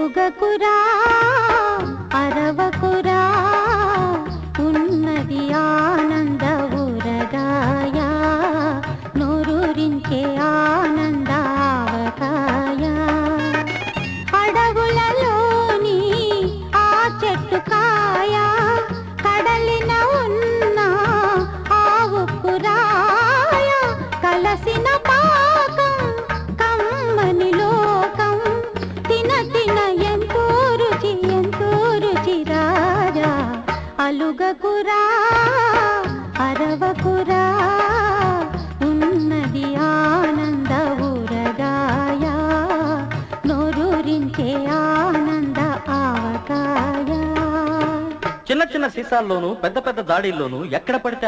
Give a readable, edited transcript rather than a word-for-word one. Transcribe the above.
అలుగకురా అరవకురా ఉన్నది ఆనంద ఊరగాయ నోరూరించే ఆనందావకాయ అడవులలోని ఆ చెట్టు కాయ కడలిన ఉన్న ఆవు కురాయ కలసిన పాకం కమ్మని లోకం తిన తిన ఎంతో రుచి రాజా అలుగకురా అరవకురా ఉన్నది ఆనంద ఊరగాయ నోరూరించే ఆనంద ఆవకాయ. చిన్న చిన్న సీసాల్లోనూ పెద్ద పెద్ద దాడిల్లోనూ ఎక్కడ పడితే